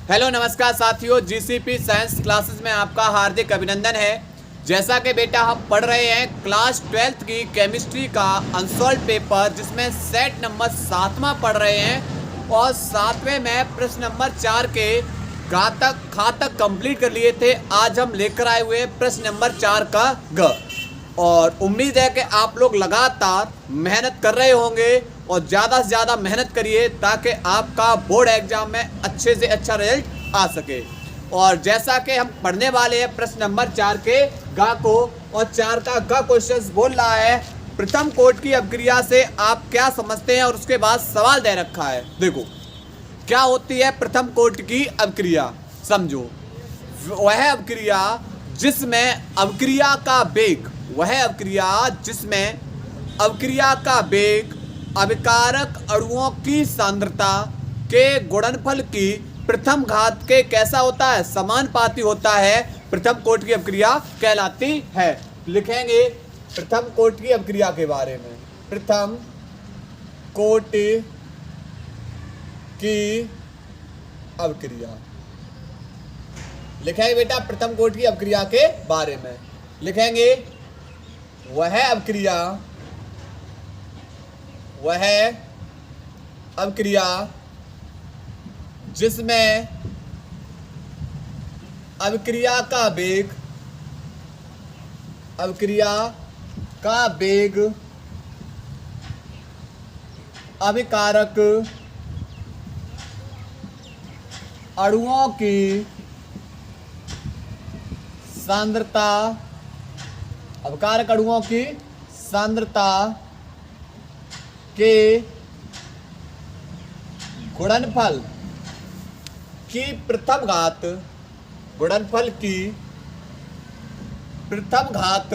Hello नमस्कार साथियों, GCP science classes में आपका हार्दिक अभिनंदन है। जैसा कि बेटा हम पढ़ रहे हैं क्लास 12th की केमिस्ट्री का अनसॉल्व पेपर, जिसमें सेट नंबर 7वां पढ़ रहे हैं और 7वें में प्रश्न नंबर 4 के घातक कंप्लीट कर लिए थे। आज हम लेकर आए हुए प्रश्न नंबर 4 का ग, और उम्मीद है कि आप लोग लगातार मेहनत कर रहे होंगे और ज़्यादा से ज़्यादा मेहनत करिए ताकि आपका बोर्ड एग्जाम में अच्छे से अच्छा रिजल्ट आ सके। और जैसा कि हम पढ़ने वाले हैं प्रश्न नंबर 4 के गा को, और 4 का गा क्वेश्चन बोल रहा है प्रथम कोट की अभिक्रिया से आप क्या समझते हैं, और उसके बाद सवाल दे रखा है। देखो क्या होती है प्रथम कोट की अभिक्रिया, समझो। वह अभिक्रिया जिसमें अभिक्रिया का वेग, वह अभिक्रिया जिसमें अभिक्रिया का वेग अभिकारक अणुओं की सांद्रता के गुणनफल की प्रथम घात के कैसा होता है, समानुपाती होता है, प्रथम कोट की अभिक्रिया कहलाती है। लिखेंगे प्रथम कोट की अभिक्रिया के बारे में। प्रथम कोट की अभिक्रिया लिखेंगे बेटा, प्रथम कोट की अभिक्रिया के बारे में लिखेंगे वह अभिक्रिया जिसमें अभिक्रिया का वेग अभिकारक अणुओं की सांद्रता, अभिकारक अणुओं की सांद्रता के गुणनफल की प्रथम घात, गुणनफल की प्रथम घात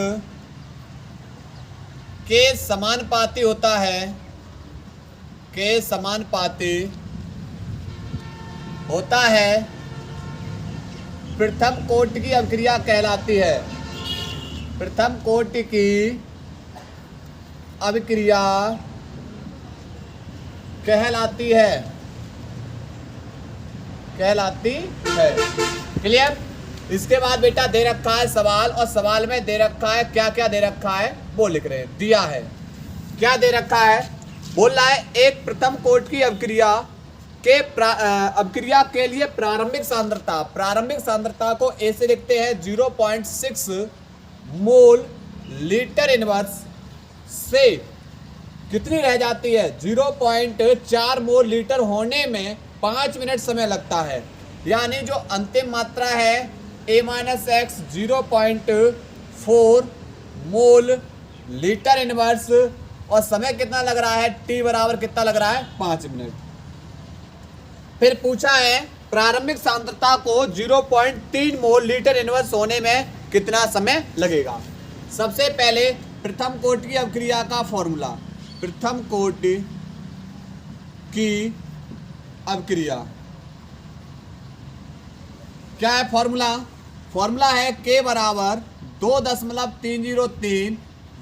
के समानुपाती होता है, के समानुपाती होता है, प्रथम कोट की अभिक्रिया कहलाती है। प्रथम कोट की अभिक्रिया कहलाती है। क्लियर। इसके बाद बेटा दे रखा है सवाल, और सवाल में दे रखा है क्या क्या दे रखा है वो लिख रहे हैं। दिया है क्या दे रखा है, बोल रहा है एक प्रथम कोट की अभिक्रिया के अभिक्रिया के लिए प्रारंभिक सांद्रता को ऐसे लिखते हैं 0.6 मोल लीटर इनवर्स से कितनी रह जाती है, 0.4 मोल लीटर होने में 5 मिनट समय लगता है। यानी जो अंतिम मात्रा है a-x 0.4 मोल लीटर इनवर्स, और समय कितना लग रहा है, t बराबर कितना लग रहा है, 5 मिनट। फिर पूछा है प्रारंभिक सांद्रता को 0.3 मोल लीटर इनवर्स होने में कितना समय लगेगा। सबसे पहले प्रथम कोट की अभिक्रिया का फॉर्मूला, प्रथम कोट की अभिक्रिया क्या है, फॉर्मूला है k बराबर 2.303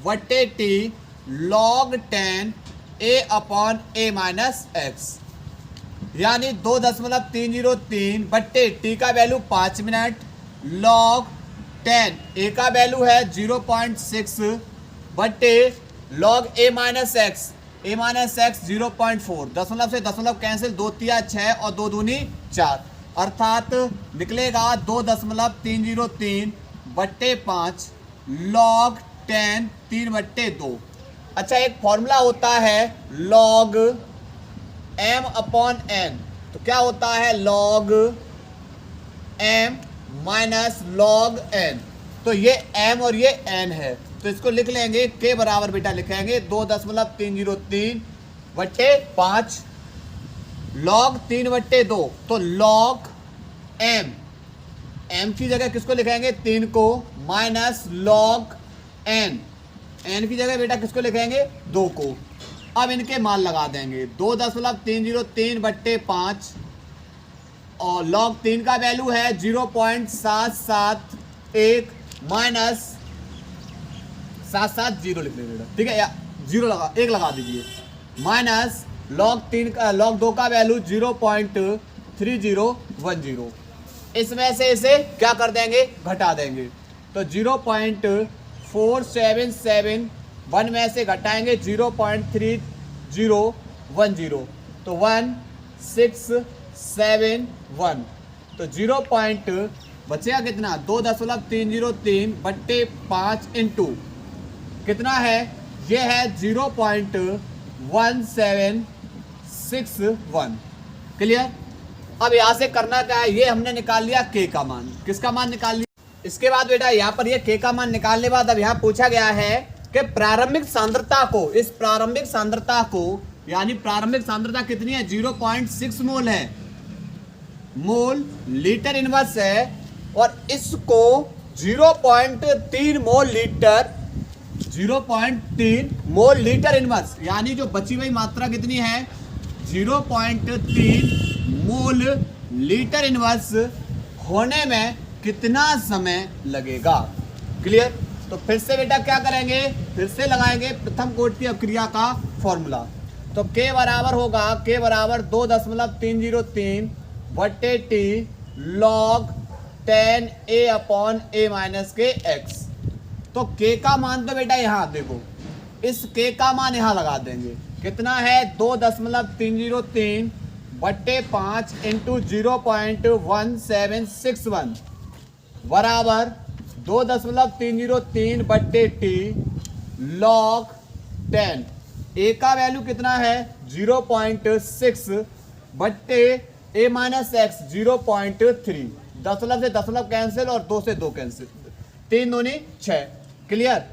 बटे t log 10 a/a-x, यानी 2.303 बट्टे टी का वैल्यू 5 मिनट, log 10 ए का वैल्यू है 0.6 बट्टे log a-x 0.4, दशमलव से दशमलव कैंसिल, 2 तिया 6 और 2 दूनी 4, अर्थात निकलेगा 2.303 बट्टे 5 log 10 3 बट्टे 2। अच्छा, एक फॉर्मूला होता है log m/n, तो क्या होता है log m minus log n, तो ये m और ये n है, तो इसको लिख लेंगे k बराबर बेटा लिखेंगे 2.303 बट्टे 5 log 3 बट्टे 2, तो log m की जगह किसको लिखेंगे 3 को, माइनस log n की जगह बेटा किसको लिखेंगे 2 को। अब इनके मान लगा देंगे 2.303 बट्टे 5, और log 3 का वैल्यू है 0.771 माइनस 770 लिख देंगे, ठीक है, या 1 लगा दीजिए, माइनस log 2 का वैल्यू 3010। इसमें से इसे क्या कर देंगे, घटा देंगे। तो 0.4771 में से घटाएंगे 0.3010, तो 1671। तो 0. बचेगा कितना, 2.303 बट्टे 5 इंटू कितना है, ये है 0.1761। क्लियर। अब यहाँ से करना क्या है, ये हमने निकाल लिया के का मान। किसका मान निकाल लिया। इसके बाद बेटा यहाँ पर ये के का मान निकालने के बाद अब यहाँ पूछा गया है कि प्रारंभिक सांद्रता को, इस प्रारंभिक सांद्रता को, यानी प्रारंभिक सांद्रता कितनी है, 0.6 मोल है, मोल लीटर इनवर्स है, और इसको 0.3 mole litre, 0.3 mole litre inverse, यानी जो बची हुई मात्रा कितनी है, 0.3 मोल लीटर इनवर्स होने में कितना समय लगेगा। क्लियर। तो फिर से बेटा क्या करेंगे, फिर से लगाएंगे प्रथम कोटि की अभिक्रिया का फॉर्मूला। तो के बराबर होगा, के बराबर 2.303 बटे टी लॉग 10a/a-x। तो के का मान तो बेटा यहाँ देखो, इस के का मान यहाँ लगा देंगे, कितना है 2.303 बट्टे 5 इंटू 0.1761 बराबर 2.303 बट्टे टी लॉग 10। ए का वैल्यू कितना है 0.6 बट्टे a-x 0.3। दशमलव से दशमलव कैंसिल और 2 से 2 कैंसिल, 3 दूनी 6। क्लियर।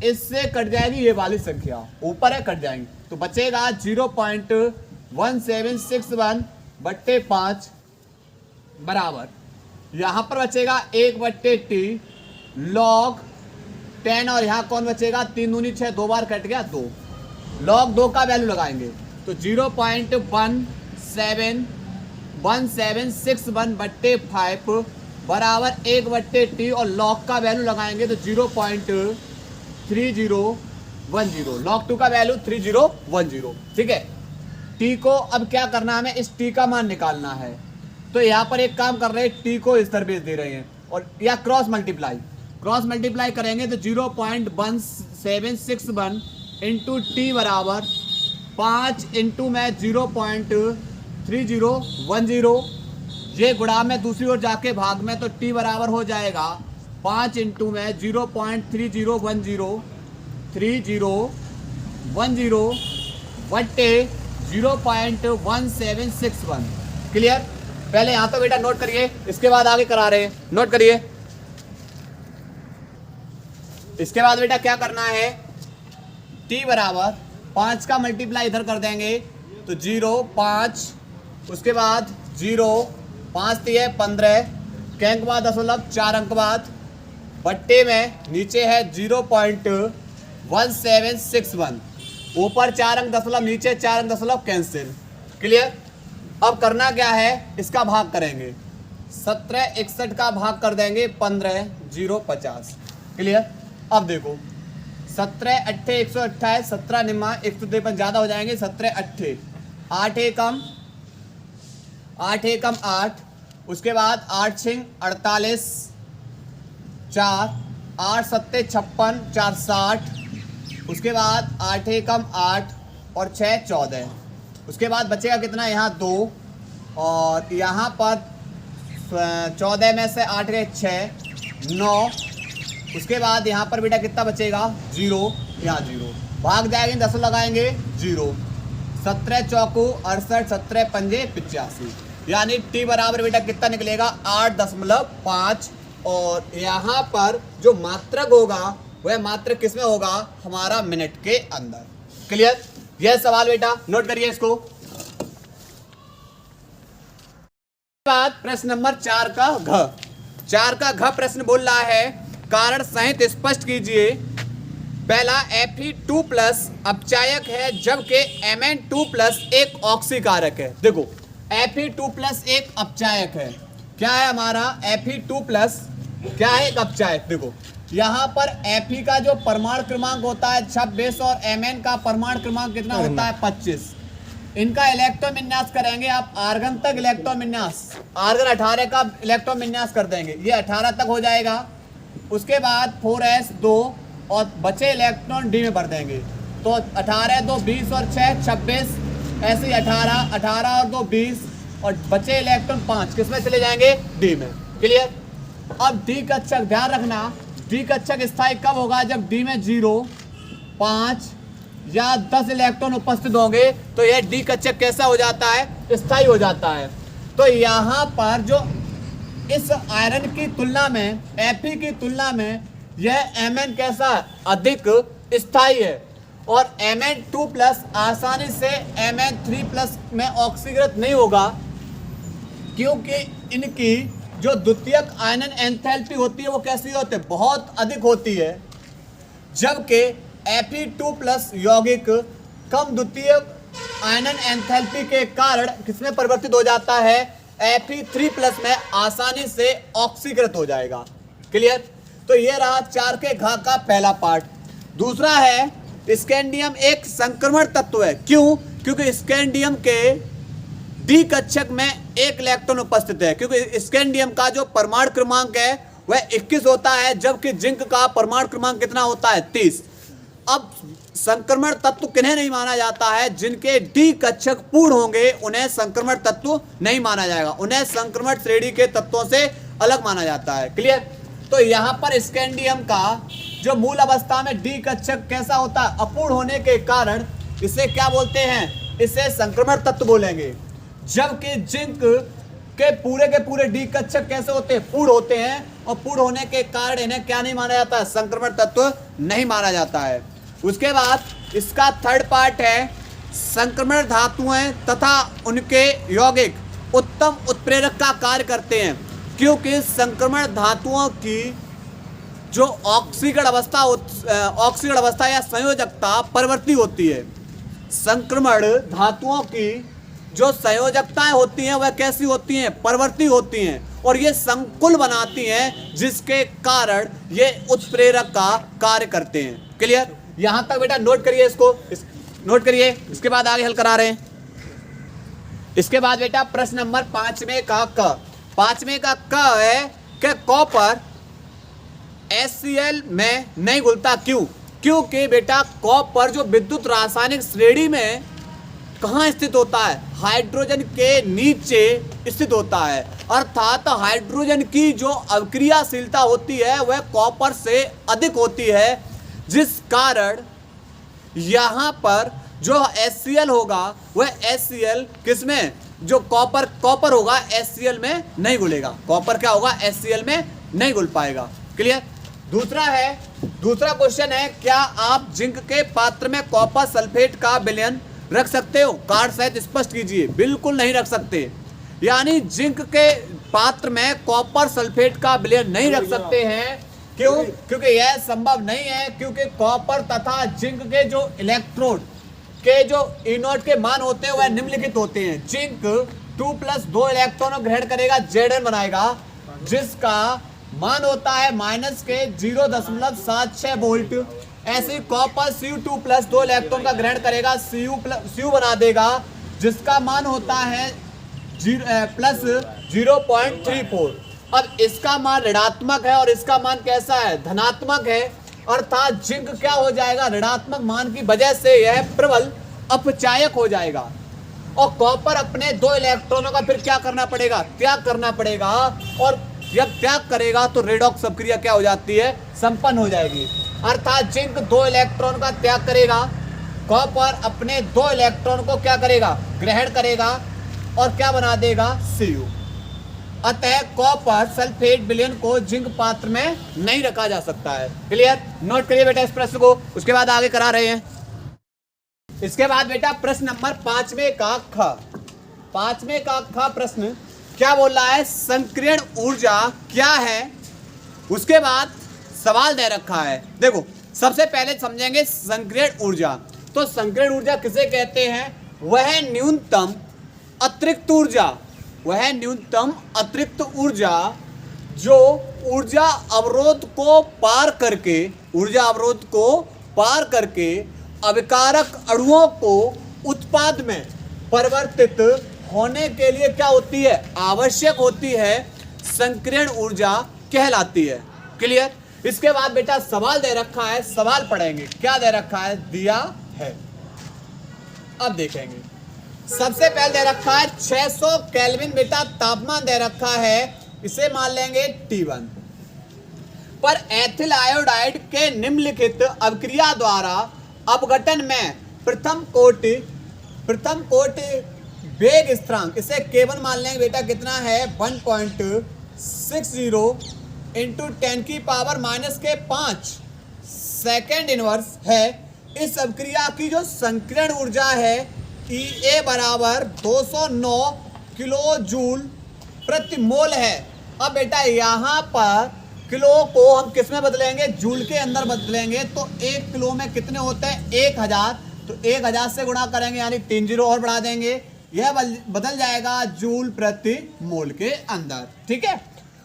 इससे कट जाएगी ये वाली संख्या, ऊपर है कट जाएंगे, तो बचेगा 0.1761 बट्टे 5 बराबर, यहाँ पर बचेगा 1 बट्टे टी लॉग 10, और यहाँ कौन बचेगा, 3 दूनी 6, 2 बार कट गया 2, लॉग 2 का वैल्यू लगाएंगे तो 0.1761 बट्टे 5 बराबर 1 बट्टे टी, और लॉग का वैल्यू लगाएंगे तो 0.3010, लॉग 2 का वैल्यू 3010। ठीक है। टी को अब क्या करना है, हमें इस टी का मान निकालना है। तो यहाँ पर एक काम कर रहे हैं, टी को इस तरह भेज दे रहे हैं, और या क्रॉस मल्टीप्लाई करेंगे तो 0.1761 इंटू टी बराबर 5 इंटू में 0.3010, ये गुणा में दूसरी ओर जाके भाग में, तो टी बराबर हो जाएगा 5 इंटू में 0.3010 बट्टे 0.1761। क्लियर। पहले यहाँ तो बेटा नोट करिए, इसके बाद आगे करा रहे हैं, नोट करिए। इसके बाद बेटा क्या करना है, टी बराबर 5 का मल्टीप्लाई इधर कर देंगे तो 0 5, उसके बाद 0 5 3 15, के अंक बाद दशमलव 4 अंक बाद, बट्टे में नीचे है 0.1761, ऊपर 4 अंक दशमलव, नीचे 4 अंक दशमलव कैंसिल। क्लियर। अब करना क्या है, इसका भाग करेंगे, 17 61 का भाग कर देंगे 15 0 50। क्लियर। अब देखो 17 8 128, 17 निम्मा 153 ज्यादा हो जाएंगे, 17 8 8 एकम 8, उसके बाद 8 6 48, 4 8 7 56, 4 60, उसके बाद 8 एकम 8 और 6 14, उसके बाद बचेगा कितना, यहाँ 2, और यहाँ पर 14 में से 8 गए 6 9, उसके बाद यहाँ पर बेटा कितना बचेगा 0, यहाँ 0 भाग जाएंगे, 10 लगाएंगे 0, 17 चौको 68, 17 पंजे 85, यानी टी बराबर बेटा कितना निकलेगा 8.5, और यहाँ पर जो मात्रक होगा वह मात्रक किसमें होगा, हमारा मिनट के अंदर। क्लियर। यह सवाल बेटा नोट करिए इसको। बाद प्रश्न नंबर 4 का घ प्रश्न बोल रहा है, कारण सहित स्पष्ट कीजिए। पहला Fe2+ अपचायक है जबकि Mn2+ एक ऑक्सीकारक है। देखो Fe2+ एक अपचायक है, क्या है हमारा Fe2+ क्या है, एक अपचायक। देखो यहाँ पर Fe का जो परमाणु क्रमांक होता है 26, और Mn का परमाणु क्रमांक कितना होता है 25। इनका इलेक्ट्रॉन विन्यास करेंगे आप आर्गन तक इलेक्ट्रॉन विन्यास, आर्गन 18 का इलेक्ट्रॉन विन्यास कर देंगे, ये 18 तक हो जाएगा। उसके बाद 4s2 और बचे इलेक्ट्रॉन डी में भर देंगे, तो 18 2 20 और 6 26, ऐसे ही 18 18 और 2 20 और बचे इलेक्ट्रॉन 5 किस में चले जाएंगे, डी में। क्लियर। अब डी कक्षक ध्यान रखना, डी कक्षक स्थायी कब होगा, जब डी में 0 5 या 10 इलेक्ट्रॉन उपस्थित होंगे तो यह डी कक्षक कैसा हो जाता है, स्थायी हो जाता है। तो यहाँ पर जो इस आयरन की तुलना में Fe की तुलना में यह Mn कैसा अधिक स्थायी है, और Mn2+ आसानी से Mn3+ में ऑक्सीकृत नहीं होगा, क्योंकि इनकी जो द्वितीयक आयनन एंथैल्पी होती है वो कैसी होती है, बहुत अधिक होती है। जबकि Fe2+ यौगिक कम द्वितीयक आयनन एंथैल्पी के कारण किसमें परिवर्तित हो जाता है, Fe3+ में आसानी से ऑक्सीकृत हो जाएगा। क्लियर। तो ये रहा 4 के घ का पहला पार्ट। दूसरा है स्कैंडियम एक संक्रमण तत्व है। क्यों? क्योंकि स्कैंडियम के डी कक्षक में एक इलेक्ट्रॉन उपस्थित है, क्योंकि स्कैंडियम का जो परमाणु क्रमांक है वह 21 होता है, जबकि जिंक का परमाणु क्रमांक कितना होता है, 30। अब संक्रमण तत्व किन्हें नहीं माना जाता है, जिनके डी कक्षक पूर्ण होंगे उन्हें संक्रमण तत्व नहीं माना जाएगा, उन्हें संक्रमण श्रेणी के तत्वों से अलग माना जाता है। क्लियर। तो यहाँ पर स्कैंडियम का जो मूल अवस्था में डी कक्षक कैसा होता है, अपूर्ण होने के कारण इसे क्या बोलते हैं, इसे संक्रमण तत्व बोलेंगे। जबकि जिंक के पूरे डी कक्षक कैसे होते हैं, पूर्ण होते हैं, और पूर्ण होने के कारण इन्हें क्या नहीं माना जाता है, संक्रमण तत्व नहीं माना जाता है। उसके बाद इसका थर्ड पार्ट है संक्रमण धातुएं तथा उनके यौगिक उत्तम उत्प्रेरक का कार्य करते हैं, क्योंकि संक्रमण धातुओं की जो ऑक्सीकरण अवस्था या संयोजकता परिवर्ती होती है। संक्रमण धातुओं की जो संयोजकताएं होती हैं वह कैसी होती हैं, परिवर्ती होती हैं, और ये संकुल बनाती हैं, जिसके कारण ये उत्प्रेरक का कार्य करते हैं। क्लियर। यहां तक बेटा नोट करिए, नोट करिए। इसके बाद आगे हल करा रहे हैं। इसके बाद बेटा प्रश्न नंबर 5वें का क है कि कॉपर HCl में नहीं घुलता। क्यों? क्योंकि बेटा कॉपर जो विद्युत रासायनिक श्रेणी में कहाँ स्थित होता है, हाइड्रोजन के नीचे स्थित होता है, अर्थात हाइड्रोजन की जो अवक्रियाशीलता होती है वह कॉपर से अधिक होती है, जिस कारण यहाँ पर जो HCl होगा वह HCl किसमें, जो कॉपर होगा HCl में नहीं घुलेगा, कॉपर क्या होगा, HCl में नहीं घुल पाएगा। क्लियर। दूसरा क्वेश्चन है, क्या आप जिंक के पात्र में कॉपर सल्फेट का विलयन रख सकते हो, कार्ड सहित स्पष्ट कीजिए। बिल्कुल नहीं रख सकते, यानी जिंक के पात्र में कॉपर सल्फेट का विलयन नहीं रख सकते हैं। क्यों? क्योंकि यह संभव नहीं है, क्योंकि कॉपर तथा जिंक के जो इलेक्ट्रोड के जो E0 के मान होते हैं वह निम्नलिखित होते हैं। जिंक 2+2 इलेक्ट्रॉनों ग्रहण करेगा, Zn बनाएगा, जिसका मान होता है -0.76 वोल्ट। ऐसे ही कॉपर Cu2+2 इलेक्ट्रॉन का ग्रहण करेगा, Cu बना देगा, जिसका मान होता है +0.34। अब इसका मान ऋणात्मक है और इसका मान कैसा है, धनात्मक है, अर्थात जिंक क्या हो जाएगा, ऋणात्मक मान की वजह से यह प्रबल अपचायक हो जाएगा, और कॉपर अपने 2 इलेक्ट्रॉनों का फिर क्या करना पड़ेगा, त्याग करना पड़ेगा, और जब त्याग करेगा तो रेडॉक्स अभिक्रिया क्या हो जाती है, संपन्न हो जाएगी। अर्थात जिंक 2 इलेक्ट्रॉन का त्याग करेगा, कॉपर अपने 2 इलेक्ट्रॉन को क्या करेगा, ग्रहण करेगा, और क्या बना देगा, Cu। अतः कॉपर सल्फेट विलयन को जिंक पात्र में नहीं रखा जा सकता है। क्लियर। नोट करिए बेटा इस प्रश्न को, उसके बाद आगे करा रहे हैं। इसके बाद बेटा प्रश्न नंबर 5वें का ख प्रश्न क्या बोल रहा है, संकीर्ण ऊर्जा क्या है, उसके बाद सवाल दे रखा है। देखो सबसे पहले समझेंगे संकीर्ण ऊर्जा। तो संकीर्ण ऊर्जा किसे कहते हैं, वह न्यूनतम अतिरिक्त ऊर्जा जो ऊर्जा अवरोध को पार करके अभिकारक अणुओं को उत्पाद में परिवर्तित होने के लिए क्या होती है, आवश्यक होती है, संकीर्ण ऊर्जा कहलाती है। क्लियर। इसके बाद बेटा सवाल दे रखा है, सवाल पढ़ेंगे। क्या दे रखा है, दिया है, अब देखेंगे। सबसे पहले दे रखा है 600 केल्विन बेटा तापमान दे रखा है, इसे मान लेंगे T1 पर एथिल आयोडाइड के निम्नलिखित अभिक्रिया द्वारा अपघटन में प्रथम कोटि वेग स्थिरांक, इसे K1 मान लेंगे बेटा, कितना है 1.60 इंटू 10 की पावर -5 सेकेंड इनवर्स है। इस अभिक्रिया की जो संकीर्ण ऊर्जा है EA बराबर 209 किलो जूल प्रति मोल है। अब बेटा यहाँ पर किलो को हम किस में बदलेंगे, जूल के अंदर बदलेंगे, तो 1 किलो में कितने होते हैं 1000, तो 1000 से गुणा करेंगे यानी 3 जीरो और बढ़ा देंगे, यह बदल जाएगा जूल प्रति मोल के अंदर। ठीक है।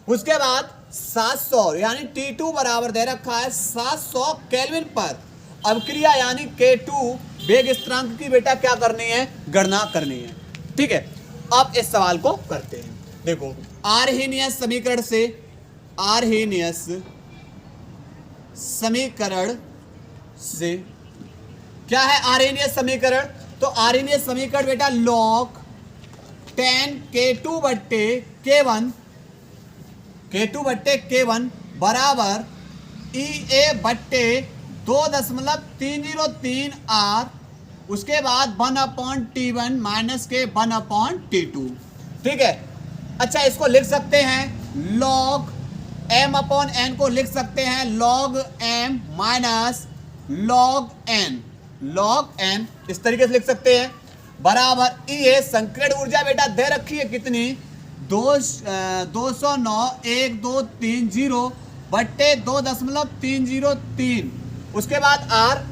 उसके बाद 700 यानी T2 बराबर दे रखा है 700 केल्विन पर अभिक्रिया यानी K2 वेग स्थिरांक की बेटा क्या करनी है, गणना करनी है। ठीक है। अब इस सवाल को करते हैं। देखो आर्हेनियस समीकरण से, आर्हेनियस समीकरण से क्या है आर्हेनियस समीकरण, तो आर्हेनियस समीकरण बेटा log 10 K2 बट्टे K1 बराबर EA बट्टे 2.303 R, उसके बाद 1/T1 माइनस के 1/T2। ठीक है। अच्छा इसको लिख सकते हैं log m/n को लिख सकते हैं log m minus log n, इस तरीके से लिख सकते हैं, बराबर EA संकीर्ण ऊर्जा बेटा दे रखी है कितनी 209,1230 बट्टे 2.303। उसके बाद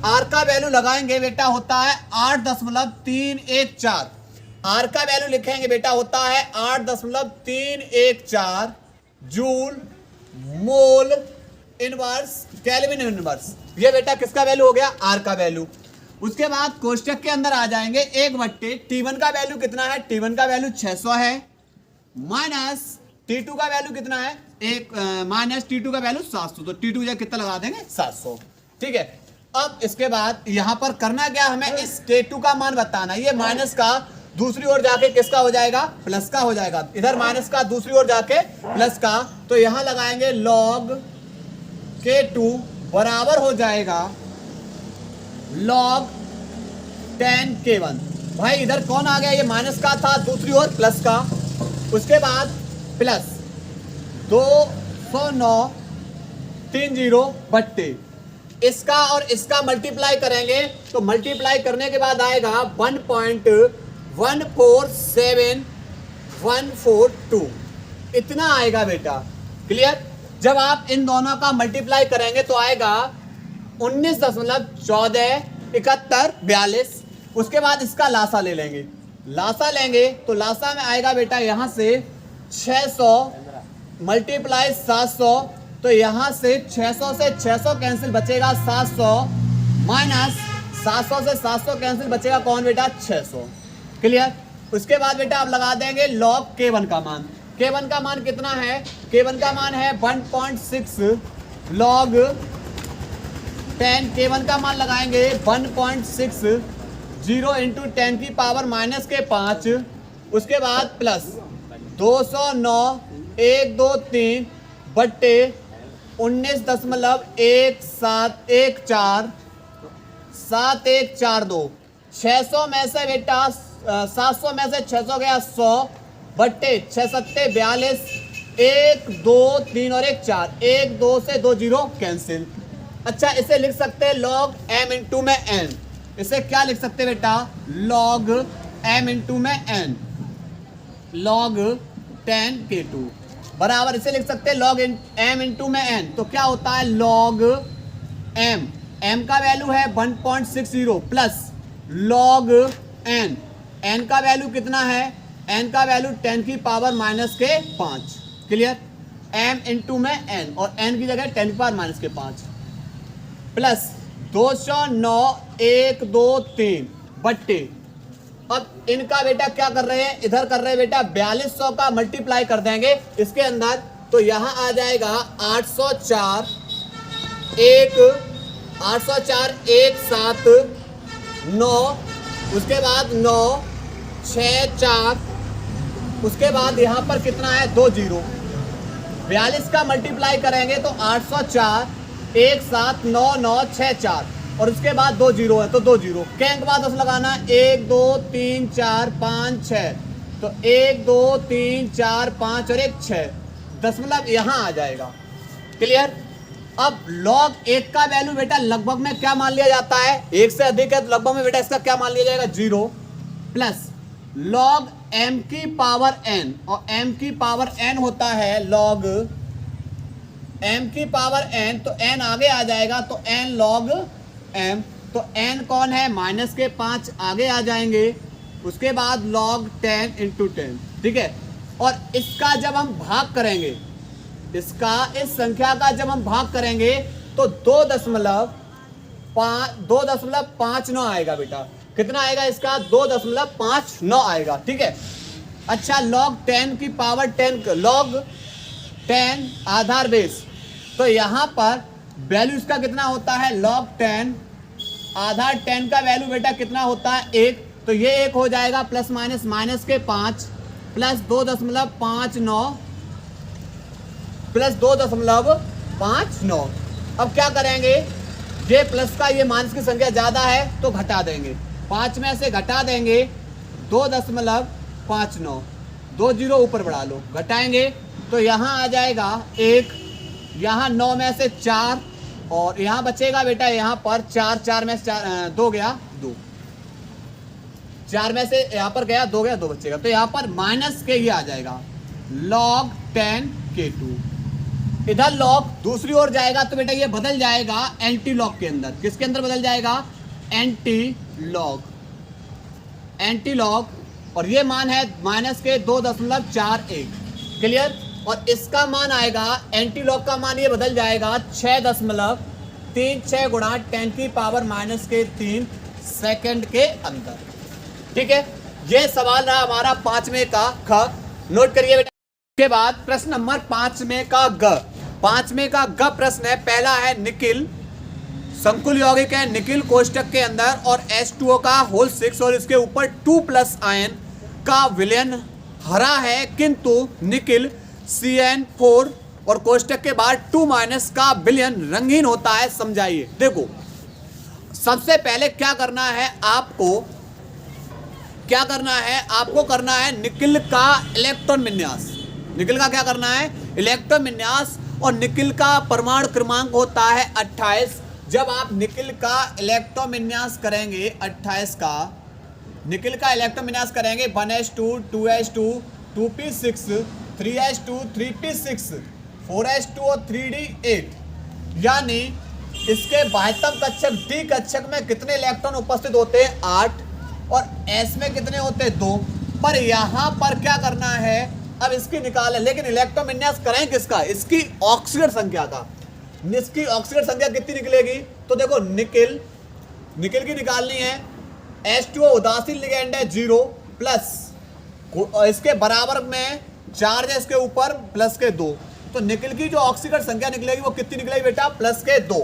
R का वैल्यू लगाएंगे बेटा होता है 8.314, R का वैल्यू लिखेंगे बेटा होता है 8.314 joule mole inverse kelvin inverse. ये बेटा किसका वैल्यू हो गया, R का वैल्यू। उसके बाद कोष्टक के अंदर आ जाएंगे 1 बट्टे T1 का वैल्यू कितना है, T1 का वैल्यू 600 है, माइनस T2 का वैल्यू कितना है, माइनस T2 का वैल्यू 700, तो T2 जगह कितना लगा देंगे 700। ठीक है। अब इसके बाद यहां पर करना क्या, हमें इस K2 का मान बताना, ये माइनस का दूसरी ओर जाके किसका हो जाएगा, प्लस का हो जाएगा, इधर माइनस का दूसरी ओर जाके प्लस का, तो यहां लगाएंगे log K2 बराबर हो जाएगा log 10 K1। भाई इधर कौन आ गया, ये माइनस का था, दूसरी ओर प्लस का, उसके बाद प्लस 209,30 बट्टे इसका और इसका मल्टीप्लाई करेंगे, तो मल्टीप्लाई करने के बाद आएगा 1.147142, इतना आएगा बेटा। क्लियर। जब आप इन दोनों का मल्टीप्लाई करेंगे तो आएगा 19.147142। उसके बाद इसका लासा ले लेंगे, लासा लेंगे तो लासा में आएगा बेटा यहां से 600 मल्टीप्लाई 700, तो यहां से 600 से 600 कैंसिल बचेगा 700, माइनस 700 से 700 कैंसिल बचेगा कौन बेटा 600। क्लियर। उसके बाद बेटा आप लगा देंगे log K1 का मान, K1 का मान कितना है, K1 का मान है 1.6 log 10, K1 का मान लगाएंगे 1.60 इंटू 10 की पावर -5, उसके बाद प्लस 209,123 बट्टे 19.1714 600 में से बेटा 700 में से 600 गया 100 बट्टे 6 सत्ते 42, 1 2 3 और 1 4, 1 2 से 2 जीरो कैंसिल। अच्छा इसे लिख सकते हैं log m इंटू में n, इसे क्या लिख सकते हैं बेटा log m इंटू में n, log 10 K2 बराबर इसे लिख सकते हैं log m इंटू में n, तो क्या होता है log m का वैल्यू है 1.60 प्लस log n का वैल्यू कितना है, n का वैल्यू 10 की पावर -5। क्लियर। m इंटू में n और n की जगह 10 की पावर -5 प्लस 209,123 बट्टे अब इनका बेटा क्या कर रहे हैं, इधर कर रहे हैं बेटा 4200 का मल्टीप्लाई कर देंगे इसके अंदर, तो यहां आ जाएगा 804 1 804 1 7 9, उसके बाद 9 6 4, उसके बाद यहाँ पर कितना है 2 जीरो, 42 का मल्टीप्लाई करेंगे तो 804 1 7 9 9 6 4, और उसके बाद 2 जीरो है तो 2 जीरो, के बाद 10 लगाना 1 2 3 4 5 6, तो 1 2 3 4 5 और 1 6, दशमलव यहाँ आ जाएगा। क्लियर। अब log 1 का वैल्यू बेटा लगभग में क्या मान लिया जाता है, 1 से अधिक है तो लगभग में बेटा इसका क्या मान लिया जाएगा 0, प्लस log m की पावर n, और m की पावर n होता है log m की पावर n, तो n आगे आ जाएगा तो n log m, तो n कौन है माइनस के 5 आगे आ जाएंगे, उसके बाद log 10 इंटू 10, ठीक है। और इसका जब हम भाग करेंगे, इसका इस संख्या का जब हम भाग करेंगे तो 2.59 आएगा बेटा, कितना आएगा इसका 2.59 आएगा, ठीक है। अच्छा log 10 की पावर 10, log 10 आधार बेस, तो यहां पर वैल्यू इसका कितना होता है log 10 आधार 10 का वैल्यू बेटा कितना होता है 1, तो ये 1 हो जाएगा प्लस माइनस माइनस के 5 प्लस 2.59 प्लस 2.59। अब क्या करेंगे, ये प्लस का ये माइनस की संख्या ज्यादा है तो घटा देंगे, 5 में से घटा देंगे 2.59, 2 जीरो ऊपर बढ़ा लो, घटाएंगे तो यहाँ आ जाएगा 1, यहाँ 9 में से 4, और यहाँ बचेगा बेटा यहाँ पर 4 में से 2 गया 2, 4 में से यहाँ पर गया 2 गया 2 बचेगा, तो यहाँ पर माइनस के ही आ जाएगा log 10 K2। इधर log दूसरी ओर जाएगा तो बेटा ये बदल जाएगा एंटी लॉग के अंदर, किसके अंदर बदल जाएगा एंटी लॉग, और ये मान है माइनस के 2.41। क्लियर। और इसका मान आएगा एंटी लॉग का मान, ये बदल जाएगा 6.36 गुणा 10 की पावर माइनस के 3 सेकंड के अंदर, ठीक है। ये सवाल रहा हमारा 5वें का ख, नोट करिए बेटा। के बाद प्रश्न नंबर 5वें का ग, 5वें का ग प्रश्न है, पहला है निकिल संकुल यौगिक है, निकिल कोष्टक के अंदर और H2O का होल 6 और इसके ऊपर 2+ आयन का विलयन हरा है, किंतु निकिल CN4 और कोष्टक के बाद 2- का विलयन रंगीन होता है, समझाइए। देखो सबसे पहले क्या करना है आपको, करना है निकिल का इलेक्ट्रॉन विन्यास, निकिल का क्या करना है इलेक्ट्रॉन विन्यास, और निकिल का परमाणु क्रमांक होता है 28। जब आप निकिल का इलेक्ट्रॉन विन्यास करेंगे 28 का, निकिल का इलेक्ट्रॉन विन्यास करेंगे 1s2 2s2 2p6 3s2 3p6 4s2 और 3d8, यानी इसके बाह्यतम कक्षक डी कक्षक में कितने इलेक्ट्रॉन उपस्थित होते हैं 8, और S में कितने होते हैं 2। पर यहाँ पर क्या करना है, अब इसकी निकालें, लेकिन इलेक्ट्रॉन विन्यास करें किसका, इसकी ऑक्सीजन संख्या का। इसकी ऑक्सीजन संख्या कितनी निकलेगी, तो देखो निकिल की निकालनी है, H2O उदासीन लिगेंड है 0 प्लस इसके बराबर में चार्ज है इसके ऊपर प्लस के 2, तो निकिल की जो ऑक्सीजन संख्या निकलेगी वो कितनी निकलेगी बेटा प्लस के 2,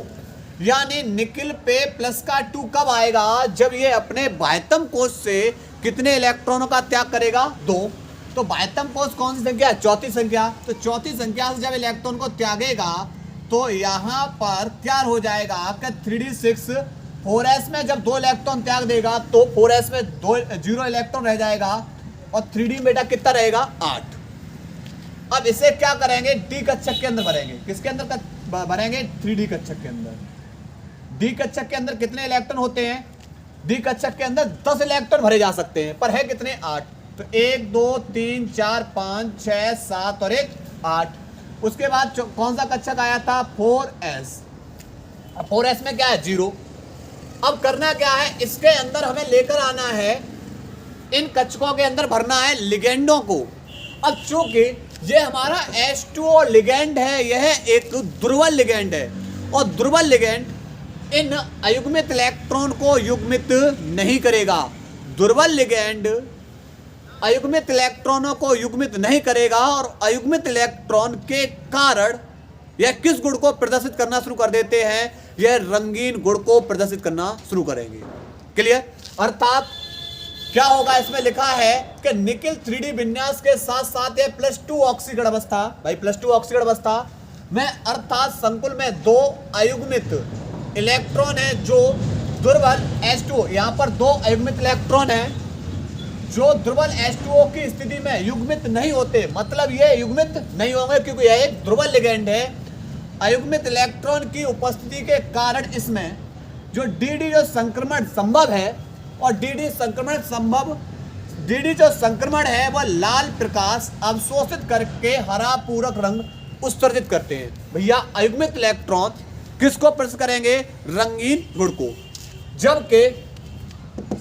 यानी निकिल पे प्लस का 2 कब आएगा, जब ये अपने बाह्यतम कोश से कितने इलेक्ट्रॉनों का त्याग करेगा 2। तो बाह्यतम कोश कौन सी संख्या है, चौथी संख्या, तो चौथी संख्या से जब इलेक्ट्रॉन को त्यागेगा तो यहाँ पर क्या हो जाएगा आपका 3d6, 4s में जब 2 इलेक्ट्रॉन त्याग देगा तो 4s में 0 इलेक्ट्रॉन रह जाएगा, और 3d बेटा कितना रहेगा 8। अब इसे क्या करेंगे डी कक्षक के अंदर भरेंगे, किसके अंदर भरेंगे 3d कक्षक के अंदर। डी कक्षक के अंदर कितने इलेक्ट्रॉन होते हैं, डी कक्षक के अंदर 10 इलेक्ट्रॉन भरे जा सकते हैं, पर है कितने 8, तो 1 2 3 4 5 6 7 और 1 8। उसके बाद कौन सा कक्षक आया था 4s, 4s में क्या है 0। अब करना क्या है, इसके अंदर हमें लेकर आना है, इन कक्षकों के अंदर भरना है लिगेंडों को। अब चूंकि ये हमारा H2O लिगेंड है, यह एक दुर्बल लिगेंड है, और दुर्बल लिगेंड इन अयुग्मित इलेक्ट्रॉन को युग्मित नहीं करेगा, दुर्बल लिगेंड अयुग्मित इलेक्ट्रॉनों को युग्मित नहीं करेगा और अयुग्मित इलेक्ट्रॉन के कारण यह किस गुण को प्रदर्शित करना शुरू कर देते हैं? यह रंगीन गुण को प्रदर्शित करना शुरू करेंगे। क्लियर? अर्थात क्या होगा, इसमें लिखा है कि निकिल 3D विन्यास के साथ साथ यह +2 ऑक्सीकरण अवस्था, भाई +2 ऑक्सीकरण अवस्था में अर्थात संकुल में 2 अयुग्मित इलेक्ट्रॉन है जो दुर्बल H2O, यहाँ पर 2 अयुग्मित इलेक्ट्रॉन है जो दुर्बल H2O की स्थिति में युग्मित नहीं होते, मतलब ये युग्मित नहीं होंगे क्योंकि यह एक दुर्बल लिगेंड है। अयुग्मित इलेक्ट्रॉन की उपस्थिति के कारण इसमें जो DD जो संक्रमण संभव है और DD जो संक्रमण है वह लाल प्रकाश अवशोषित करके हरा पूरक रंग उत्सर्जित करते हैं। भैया अयुग्मित इलेक्ट्रॉन किसको प्रदर्शित करेंगे? रंगीन गुण को। जबकि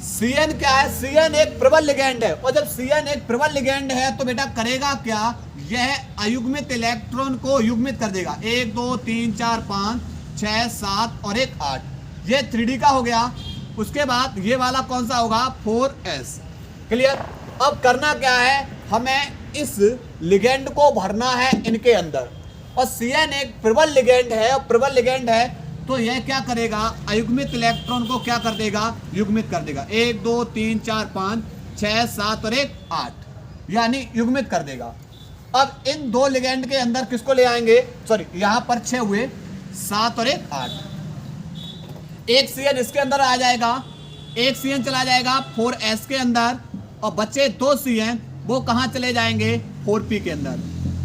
Cn क्या है? Cn एक प्रबल लिगेंड है और जब Cn एक प्रबल लिगेंड है तो बेटा करेगा क्या? यह अयुग्मित इलेक्ट्रॉन को युग्मित कर देगा। 1 2 3 4 5 6 7 और 1 8, ये 3D का हो गया। उसके बाद ये वाला कौन सा होगा? 4s। क्लियर? अब करना क्या है, हमें इस लिगेंड को भरना है इनके अंदर और Cn एक प्रबल लिगेंड है और प्रबल लिगेंड है तो यह क्या करेगा? अयुग्मित इलेक्ट्रॉन को क्या कर देगा? युग्मित कर देगा। 1 2 3 4 5 6 7 और 1 8, यानी युग्मित कर देगा। अब इन 2 लिगेंड के अंदर किसको ले आएंगे? सॉरी, यहां पर 6 हुए, 7 और 1 8। एक Cn इसके अंदर आ जाएगा, एक Cn चला जाएगा 4s के अंदर और बचे 2 Cn वो कहां चले जाएंगे? 4p के अंदर,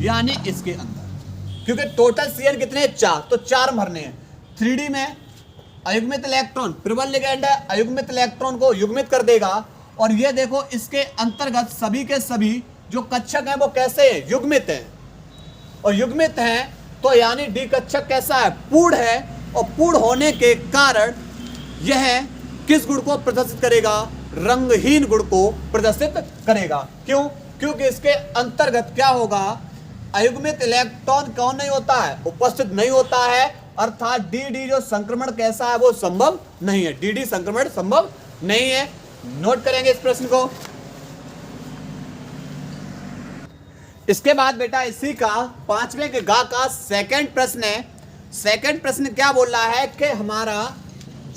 यानी इसके अंदर। क्योंकि टोटल Cn कितने? 4, तो 4 भरने हैं। 3D में अयुग्मित इलेक्ट्रॉन प्रबल लिगेंड है, अयुग्मित इलेक्ट्रॉन को युग्मित कर देगा और ये देखो इसके अंतर्गत सभी के सभी जो कक्षक हैं वो कैसे हैं? युग्मित हैं। और युग्मित हैं तो यानी डी कक्षक कैसा है? पूर्ण है और पूर्ण होने के कारण यह किस गुण को प्रदर्शित करेगा? रंगहीन गुण को प्रदर्शित करेगा। क्यों? क्योंकि इसके अंतर्गत क्या होगा? अयुग्मित इलेक्ट्रॉन कौन नहीं होता है? उपस्थित नहीं होता है, अर्थात डी जो संक्रमण कैसा है वो संभव नहीं है। डी संक्रमण संभव नहीं है। नोट करेंगे इस प्रश्न को। इसके बाद बेटा इसी का 5वें के गा का सेकंड प्रश्न है। सेकंड प्रश्न क्या बोल रहा है कि हमारा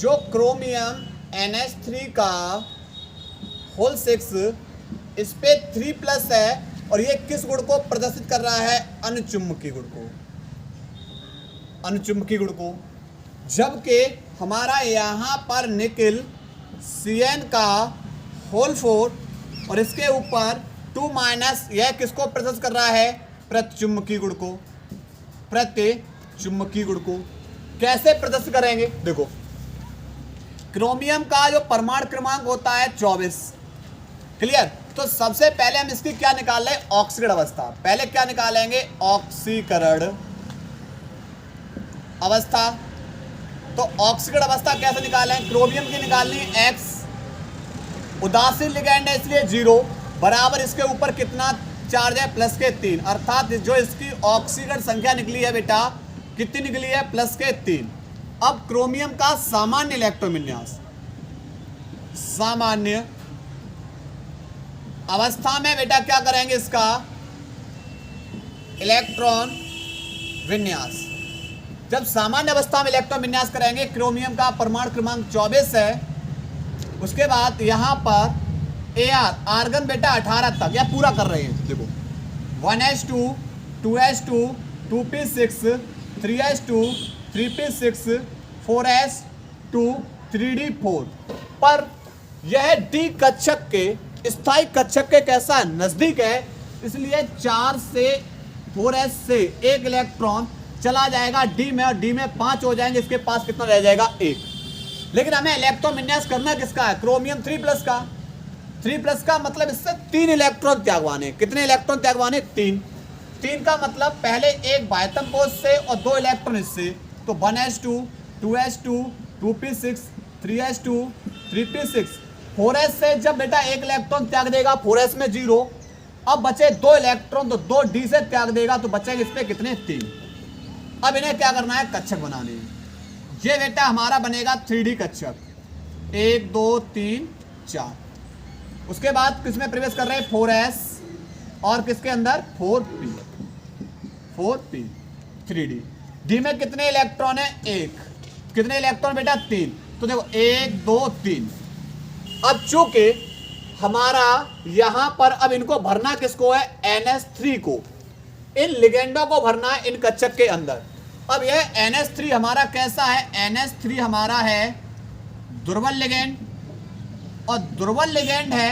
जो क्रोमियम NH3 का होल 6 इस पे 3+ है और ये किस गुण को प्रदर्शित कर रहा है? अनुचुंबकीय गुण को, अनुचुंबकीय गुण को। जबकि हमारा यहाँ पर निकिल Cn का होल 4 और इसके ऊपर 2- यह किसको प्रदर्शित कर रहा है? प्रतिचुंबकीय गुण को, प्रतिचुंबकीय गुण को। कैसे प्रदर्शित करेंगे? देखो, क्रोमियम का जो परमाणु क्रमांक होता है 24। क्लियर? तो सबसे पहले हम इसकी क्या निकाल लें? ऑक्सीकरण अवस्था। पहले क्या निकालेंगे? ऑक्सीकरण अवस्था। तो ऑक्सीकरण अवस्था कैसे निकालें? क्रोमियम की निकालनी X, उदासीन लिगेंड है इसलिए 0 बराबर इसके ऊपर कितना चार्ज है? +3, अर्थात जो इसकी ऑक्सीकरण संख्या निकली है बेटा कितनी निकली है? +3। अब क्रोमियम का सामान्य इलेक्ट्रॉन विन्यास, सामान्य अवस्था में बेटा क्या करेंगे? इसका इलेक्ट्रॉन विन्यास। जब सामान्य अवस्था में इलेक्ट्रॉन विन्यास करेंगे, क्रोमियम का परमाणु क्रमांक 24 है। उसके बाद यहाँ पर Ar आर्गन बेटा 18 तक या पूरा कर रहे हैं। देखो 1s2 2s2 2p6 3s2 3p6 4s2 3d4 पर यह डी कक्षक के स्थायी कक्षक के कैसा है? नजदीक है, इसलिए 4 से 4s से एक इलेक्ट्रॉन चला जाएगा डी में और डी में 5 हो जाएंगे। इसके पास कितना रह जाएगा? 1। लेकिन हमें इलेक्ट्रॉन विन्यास करना किसका है? क्रोमियम 3+ का। 3+ का मतलब इससे 3 इलेक्ट्रॉन त्यागवाने। कितने इलेक्ट्रॉन त्यागवाने? 3। 3 का मतलब पहले एक बाह्यतम कोश से और 2 इलेक्ट्रॉन इससे, तो 1s2 2s2 2p6 3s2 3p6 4s से जब बेटा एक इलेक्ट्रॉन त्याग देगा 4s में 0, अब बचे 2 इलेक्ट्रॉन तो 2 डी से त्याग देगा तो बचेंगे इस पे कितने? 3। अब इन्हें क्या करना है? कक्षक बनाने हैं। ये बेटा हमारा बनेगा 3D कक्षक 1 2 3 4। उसके बाद किसमें प्रवेश कर रहे हैं 4s और किसके अंदर 4p 3d। डी में कितने इलेक्ट्रॉन है 1, कितने इलेक्ट्रॉन बेटा 3, तो देखो 1 2 3। अब चूंकि हमारा यहां पर अब इनको भरना किसको है NH3 को, इन लिगेंडों को भरना है इन कक्षक के अंदर। अब यह NH3 हमारा कैसा है, NH3 हमारा है दुर्बल लिगेंड, और दुर्बल लिगेंड है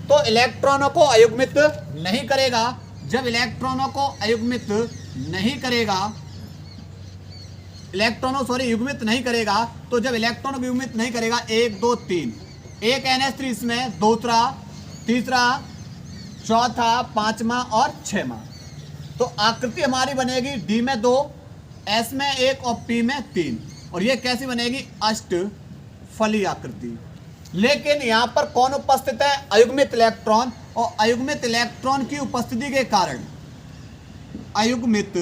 तो इलेक्ट्रॉनों को अयुग्मित नहीं करेगा। जब इलेक्ट्रॉनों को अयुग्मित नहीं करेगा, युग्मित नहीं करेगा, तो जब इलेक्ट्रॉनों को युग्मित नहीं करेगा 1 2 3, एक NH3 इसमें, दूसरा, तीसरा, चौथा, पांचवा और छठवां, तो आकृति हमारी बनेगी D में 2, S में 1 और P में 3, और ये कैसी बनेगी अष्टफली आकृति। लेकिन यहाँ पर कौन उपस्थित है अयुग्मित इलेक्ट्रॉन, और अयुग्मित इलेक्ट्रॉन की उपस्थिति के कारण, अयुग्मित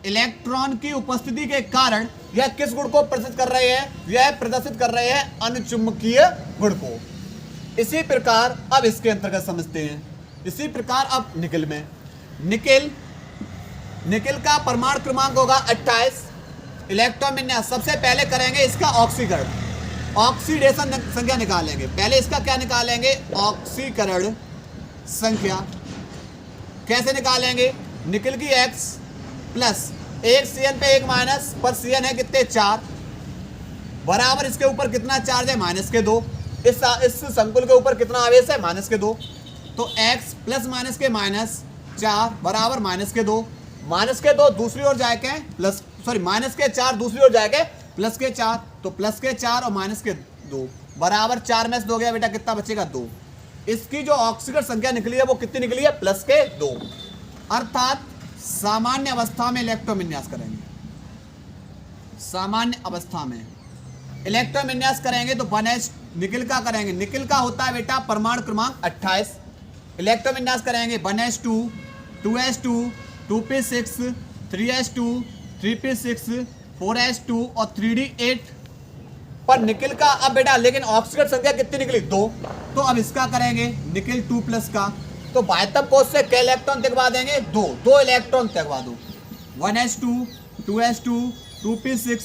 इलेक्ट्रॉन की उपस्थिति के कारण यह किस गुण को प्रदर्शित कर रहे हैं, यह प्रदर्शित कर रहे हैं अनुचुंबकीय गुण को। इसी प्रकार अब इसके अंतर्गत समझते हैं। इसी प्रकार अब निकिल में, निकिल का परमाणु क्रमांक होगा 28, इलेक्ट्रॉन विन्यास सबसे पहले करेंगे इसका ऑक्सीकरण, ऑक्सीडेशन संख्या निकालेंगे। पहले इसका क्या निकालेंगे ऑक्सीकरण संख्या। कैसे निकालेंगे, निकिल की X प्लस 1 CN पे 1 माइनस, पर CN है कितने 4, बराबर इसके ऊपर कितना चार्ज है -2, इस संकुल के ऊपर कितना आवेश है -2, तो X प्लस माइनस के -4 बराबर -2, -2 दूसरी ओर जाके प्लस, सॉरी -4 दूसरी ओर जाके +4, तो +4 और -2 बराबर 4 में से 2 गया बेटा, कितना बचेगा 2। इसकी जो ऑक्सीकरण संख्या निकली है वो कितनी निकली है +2, अर्थात सामान्य अवस्था में इलेक्ट्रॉन विन्यास करेंगे, सामान्य अवस्था में इलेक्ट्रॉन विन्यास करेंगे तो 1s निकिल का करेंगे, निकिल का होता है बेटा परमाणु क्रमांक 28, इलेक्ट्रॉन विन्यास करेंगे 1s2 2s2 2p6 3s2 3p6 4s2 और 3d8 पर निकिल का। अब बेटा लेकिन ऑक्सीकरण संख्या कितनी निकली 2, तो अब इसका करेंगे निकिल 2+ का, तो बाह्यतम कोश से क्या इलेक्ट्रॉन तिगवा देंगे 2 इलेक्ट्रॉन तिगवा दो, 1s2 2s2 2p6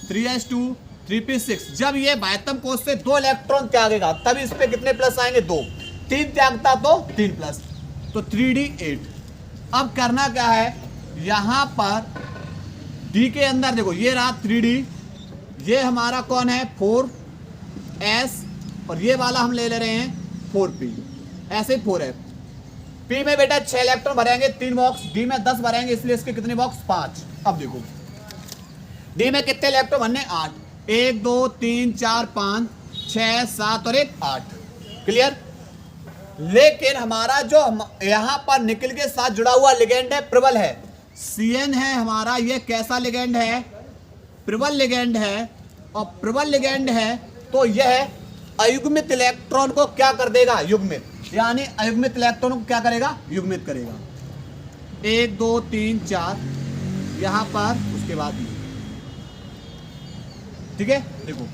3s2 3p6। जब ये बाह्यतम कोश से 2 इलेक्ट्रॉन त्यागेगा तब इस पे कितने प्लस आएंगे 2, 3 त्यागता तो 3+, तो 3d8। अब करना क्या है, यहां पर D के अंदर देखो ये रहा 3D, ये हमारा कौन है 4s, और ये वाला हम ले रहे हैं 4p, ऐसे 4f। P में बेटा 6 इलेक्ट्रॉन भरेंगे 3 बॉक्स, D में 10 भरेंगे इसलिए इसके कितने बॉक्स 5। अब देखो D में कितने इलेक्ट्रॉन भरने 8, 1 2 3 4 5 6 7 और 1 8, क्लियर। लेकिन हमारा जो यहां पर निकिल के साथ जुड़ा हुआ लिगेंड है प्रबल है, CN है हमारा, ये कैसा लिगेंड है प्रबल लिगेंड है, और प्रबल लिगेंड है तो यह अयुग्मित इलेक्ट्रॉन को क्या कर देगा युग्मित, यानी अयुग्मित इलेक्ट्रॉन को क्या करेगा युग्मित करेगा। 1 2 3 4 यहां पर, उसके बाद ठीक है देखो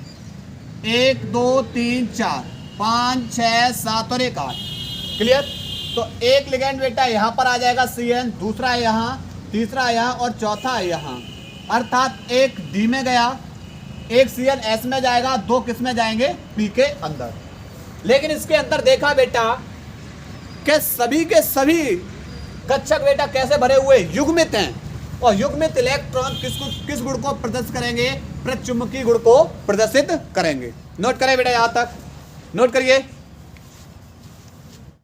1 2 3 4 5 6 7 और 1 8, क्लियर। तो एक लिगेंड बेटा यहां पर आ जाएगा CN, दूसरा यहां, तीसरा यहाँ और चौथा यहाँ, अर्थात एक D में गया, एक CN S में जाएगा, 2 किस में जाएंगे P के अंदर। लेकिन इसके अंदर देखा बेटा कि सभी के सभी कक्षक बेटा कैसे भरे हुए युग्मित हैं, और युग्मित इलेक्ट्रॉन किस गुण को प्रदर्शित करेंगे, प्रचुंबकीय गुण को प्रदर्शित करेंगे। नोट करें बेटा, यहां तक नोट करिए।